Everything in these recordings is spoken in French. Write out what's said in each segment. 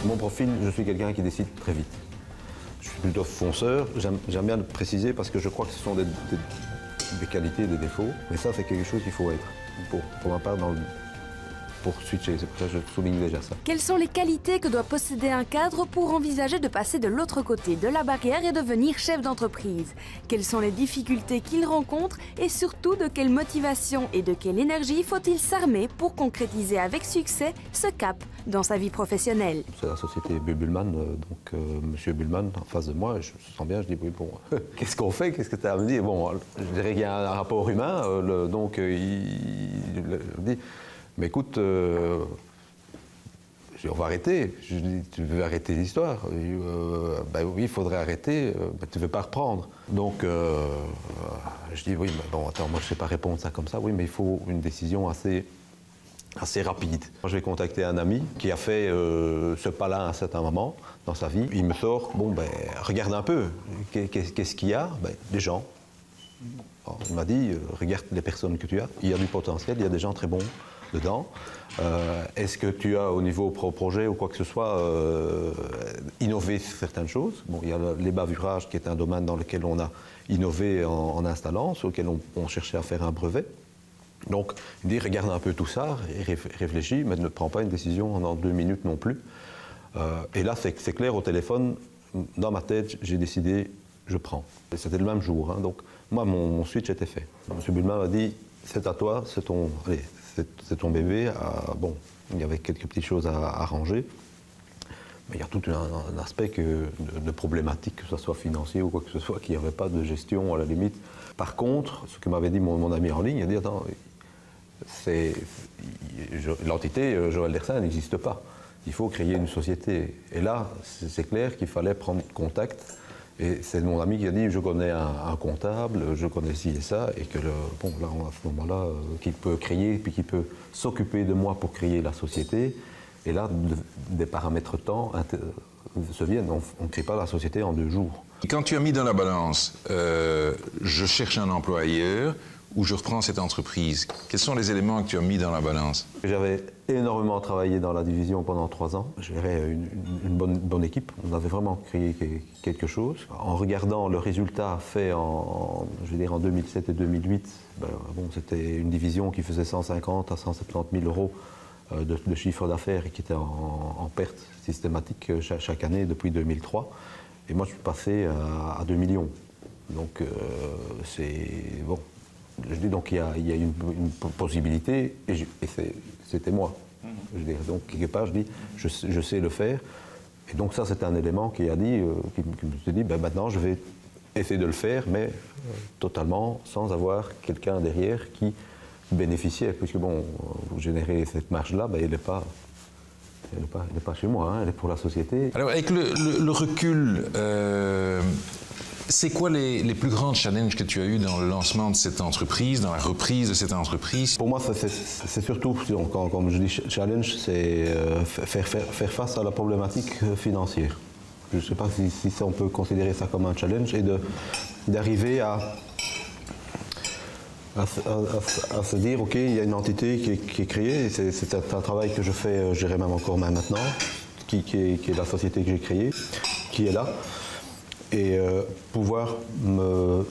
Mon profil, je suis quelqu'un qui décide très vite. Je suis plutôt fonceur, j'aime bien le préciser parce que je crois que ce sont des qualités, des défauts. Mais ça, c'est quelque chose qu'il faut être, pour ma part, pour switcher. C'est pour ça que je souligne déjà ça. Quelles sont les qualités que doit posséder un cadre pour envisager de passer de l'autre côté de la barrière et devenir chef d'entreprise? Quelles sont les difficultés qu'il rencontre et surtout de quelle motivation et de quelle énergie faut-il s'armer pour concrétiser avec succès ce cap dans sa vie professionnelle? C'est la société Bullman, donc Monsieur Bullman en face de moi, je sens bien, je dis oui bon, qu'est-ce qu'on fait, qu'est-ce que tu as à me dire? Bon, je dirais qu'il y a un rapport humain, donc il dit, mais écoute, on va arrêter. Je dis, tu veux arrêter l'histoire? Ben oui, il faudrait arrêter, ben, tu ne veux pas reprendre. Donc, je dis, oui, mais bon, attends, moi je ne sais pas répondre ça comme ça, oui, mais il faut une décision assez rapide. Je vais contacter un ami qui a fait ce pas-là à un certain moment dans sa vie. Il me sort, bon, ben, regarde un peu, qu'est-ce qu'il y a? Ben, des gens. Alors, il m'a dit, regarde les personnes que tu as, il y a du potentiel, il y a des gens très bons dedans. Est-ce que tu as au niveau projet ou quoi que ce soit innové certaines choses? Bon, il y a les bavurages qui est un domaine dans lequel on a innové en installant, sur lequel on cherchait à faire un brevet. Donc il dit regarde un peu tout ça, réfléchis, mais ne prends pas une décision en 2 minutes non plus. Et là c'est clair au téléphone, dans ma tête j'ai décidé, je prends. C'était le même jour, hein, donc moi mon switch était fait. M. Bullman m'a dit c'est à toi, c'est ton bébé. Bon, il y avait quelques petites choses à arranger. Mais il y a tout un aspect de problématique, que ce soit financier ou quoi que ce soit, qu'il n'y avait pas de gestion à la limite. Par contre, ce que m'avait dit mon ami en ligne, il a dit attends, l'entité Joël Dersin n'existe pas. Il faut créer une société. Et là, c'est clair qu'il fallait prendre contact. Et c'est mon ami qui a dit je connais un comptable, je connais ci et ça, et que bon, là, à ce moment-là, qu'il peut créer, puis qu'il peut s'occuper de moi pour créer la société. Et là, des paramètres temps se viennent. On ne crée pas la société en 2 jours. Quand tu as mis dans la balance, je cherche un employeur ou je reprends cette entreprise, quels sont les éléments que tu as mis dans la balance? J'avais énormément travaillé dans la division pendant 3 ans. J'avais une bonne équipe. On avait vraiment créé quelque chose. En regardant le résultat fait en 2007 et 2008, ben, bon, c'était une division qui faisait 150 à 170 000 euros de chiffre d'affaires et qui était en perte systématique chaque année depuis 2003. Et moi, je suis passé à 2 millions. Donc, c'est bon. Je dis donc il y a une possibilité et c'était moi. Je dis, donc quelque part je dis je sais le faire et donc ça c'est un élément qui a dit qui me dit ben, maintenant je vais essayer de le faire mais totalement sans avoir quelqu'un derrière qui bénéficiait puisque bon vous générez cette marge là ben, elle n'est pas chez moi, hein, elle est pour la société. Alors avec le recul, c'est quoi les plus grands challenges que tu as eu dans le lancement de cette entreprise, dans la reprise de cette entreprise? Pour moi, c'est surtout, comme je dis challenge, c'est faire face à la problématique financière. Je ne sais pas si on peut considérer ça comme un challenge et d'arriver à se dire, ok, il y a une entité qui est créée, c'est un travail que je fais, je dirais même encore maintenant, qui est la société que j'ai créée, qui est là. Et pouvoir me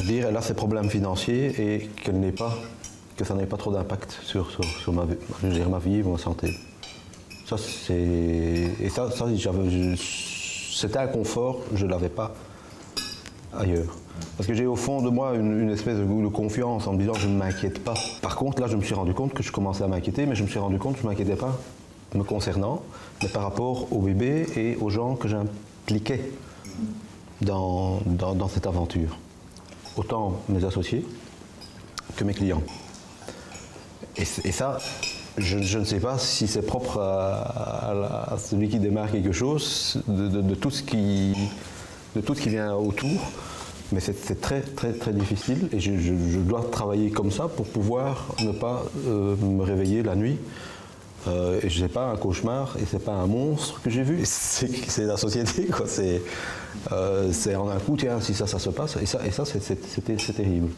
dire, elle a ses problèmes financiers et que ça n'ait pas trop d'impact sur ma vie ou ma santé. Ça, c'était un confort, je ne l'avais pas ailleurs. Parce que j'ai au fond de moi une espèce de confiance en me disant, je ne m'inquiète pas. Par contre, là, je me suis rendu compte que je commençais à m'inquiéter, mais je me suis rendu compte que je ne m'inquiétais pas me concernant, mais par rapport au bébé et aux gens que j'impliquais dans cette aventure. Autant mes associés que mes clients. Et ça, je ne sais pas si c'est propre à celui qui démarre quelque chose, de tout ce qui vient autour, mais c'est très très très difficile et je dois travailler comme ça pour pouvoir ne pas me réveiller la nuit. Et je sais pas un cauchemar et c'est pas un monstre que j'ai vu, c'est la société quoi. C'est en un coup tiens si ça se passe et ça c'est terrible.